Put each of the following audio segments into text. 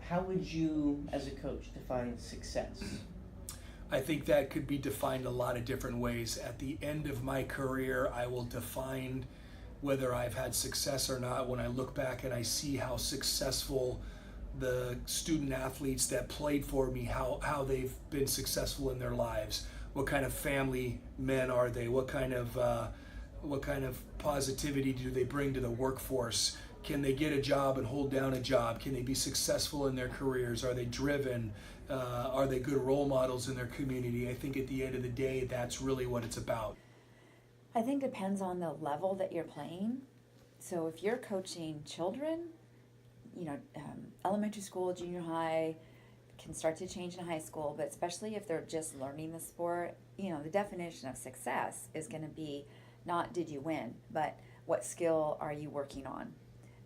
How would you, as a coach, define success? I think that could be defined a lot of different ways. At the end of my career, I will define whether I've had success or not when I look back and I see how successful the student athletes that played for me, how they've been successful in their lives. What kind of family men are they? What kind of positivity do they bring to the workforce? Can they get a job and hold down a job? Can they be successful in their careers? Are they driven? Are they good role models in their community? I think at the end of the day, that's really what it's about. I think it depends on the level that you're playing. So if you're coaching children, elementary school, junior high, can start to change in high school, but especially if they're just learning the sport, the definition of success is going to be not did you win, but what skill are you working on?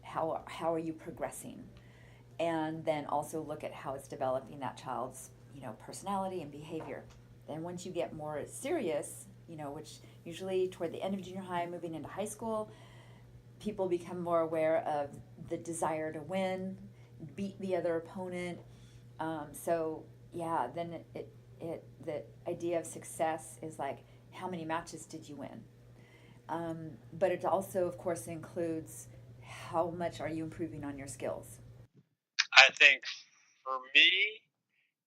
How are you progressing? And then also look at how it's developing that child's, personality and behavior. Then once you get more serious, which usually toward the end of junior high, moving into high school, people become more aware of the desire to win, beat the other opponent. Then the idea of success is like, how many matches did you win? But it also, of course, includes how much are you improving on your skills. I think for me,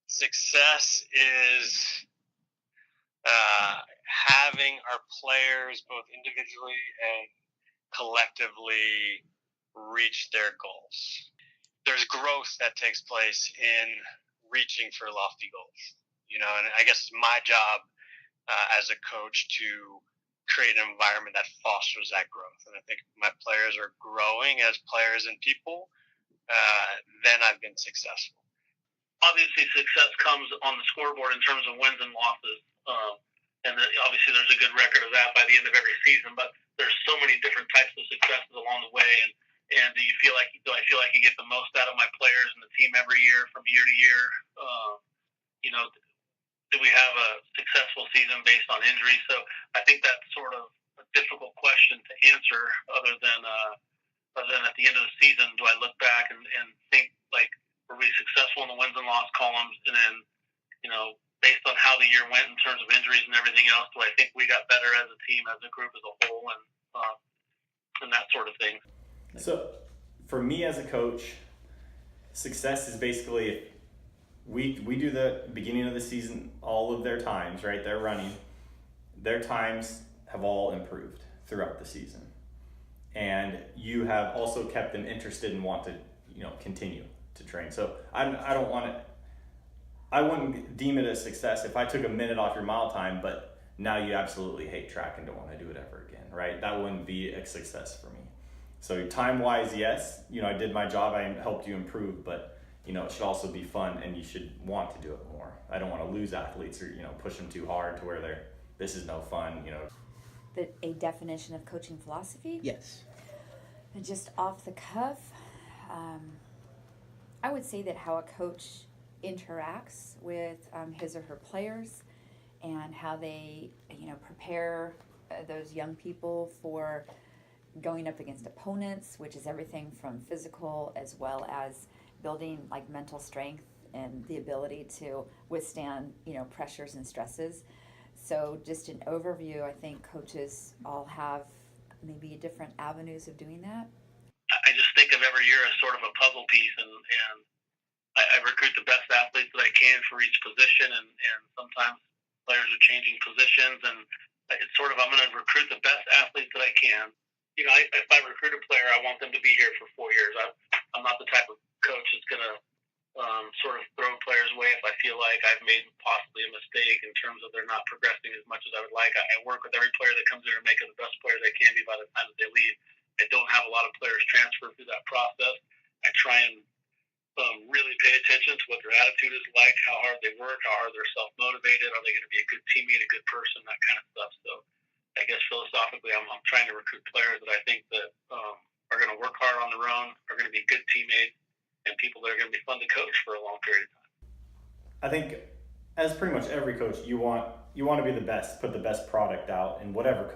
success is having our players both individually and collectively reach their goals. There's growth that takes place in reaching for lofty goals, and I guess it's my job as a coach to create an environment that fosters that growth. And I think if my players are growing as players and people, then I've been successful. Obviously, success comes on the scoreboard in terms of wins and losses. Obviously, there's a good record of that by the end of every season. But there's so many different types of successes along the way. And do I feel like you get the most out of my players and the team every year from year to year? Do we have a successful season based on injury? So I think that's sort of a difficult question to answer. Other than at the end of the season, do I look back and think like, were we successful in the wins and loss columns? And then, based on how the year went in terms of injuries and everything else, do I think we got better as a team, as a group, as a whole, and that sort of thing? So, for me as a coach, success is basically we do the beginning of the season, all of their times, right? They're running. Their times have all improved throughout the season. And you have also kept them interested and want to, continue to train. So I wouldn't deem it a success if I took a minute off your mile time, but now you absolutely hate track and don't want to do it ever again, right? That wouldn't be a success for me. So time-wise, yes, I did my job, I helped you improve, but it should also be fun and you should want to do it more. I don't want to lose athletes or, push them too hard to where this is no fun, A definition of coaching philosophy? Yes. And just off the cuff, I would say that how a coach interacts with his or her players and how they, prepare those young people for going up against opponents, which is everything from physical as well as building like mental strength and the ability to withstand, pressures and stresses. So just an overview, I think coaches all have maybe different avenues of doing that. I just think of every year as sort of a puzzle piece, and I recruit the best athletes that I can for each position, and sometimes players are changing positions, and it's sort of, I'm going to recruit the best athletes that I can. If I recruit a player, I want them to be here for 4 years. I'm not the type of coach that's going to sort of throw players away if I feel like I've made possibly a mistake in terms of they're not progressing as much as I would like. I work with every player that comes in and make them the best player they can be by the time that they leave. I don't have a lot of players transfer through that process. I try and really pay attention to what their attitude is like, how hard they work, how hard they're self-motivated, are they going to be a good teammate, a good person, that kind of stuff. So I guess philosophically, I'm trying to recruit players that I think that are going to work hard on their own, are going to be good teammates, and people that are going to be fun to coach for a long period of time. I think, as pretty much every coach, you want to be the best, put the best product out in whatever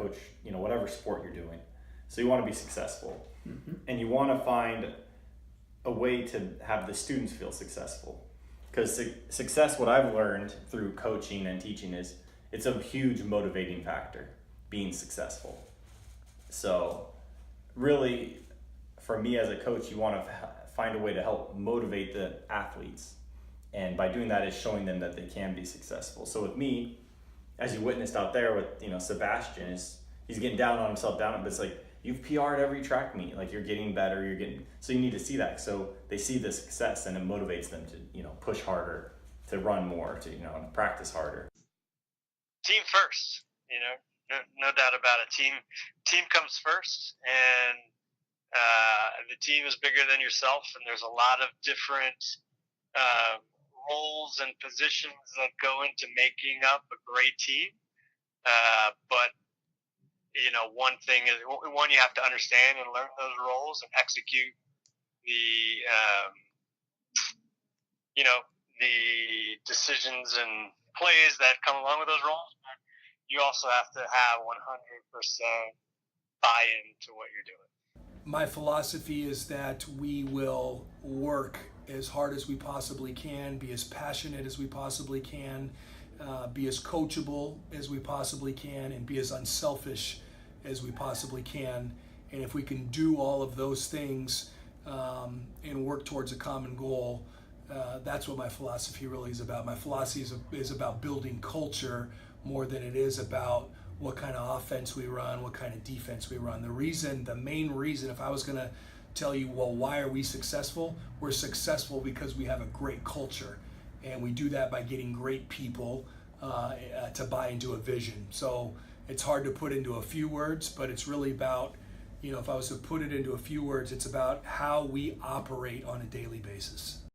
whatever sport you're doing. So you want to be successful, and you want to find a way to have the students feel successful. Because success, what I've learned through coaching and teaching, is it's a huge motivating factor, being successful. So really, for me as a coach, you want to find a way to help motivate the athletes. And by doing that is showing them that they can be successful. So with me, as you witnessed out there with, Sebastian, he's getting down on himself, but it's like, you've PR'd every track meet, like you're getting better, so you need to see that. So they see the success and it motivates them to, push harder, to run more, to, practice harder. Team first, no doubt about it. Team comes first, and the team is bigger than yourself, and there's a lot of different roles and positions that go into making up a great team. But one thing is, you have to understand and learn those roles and execute the decisions and plays that come along with those roles. But you also have to have 100% buy-in to what you're doing. My philosophy is that we will work as hard as we possibly can, be as passionate as we possibly can, be as coachable as we possibly can, and be as unselfish as we possibly can. And if we can do all of those things and work towards a common goal, that's what my philosophy really is about. My philosophy is about building culture more than it is about what kind of offense we run, what kind of defense we run. The main reason, if I was going to tell you, well, why are we successful? We're successful because we have a great culture, and we do that by getting great people to buy into a vision. So it's hard to put into a few words, but it's really about, if I was to put it into a few words, it's about how we operate on a daily basis.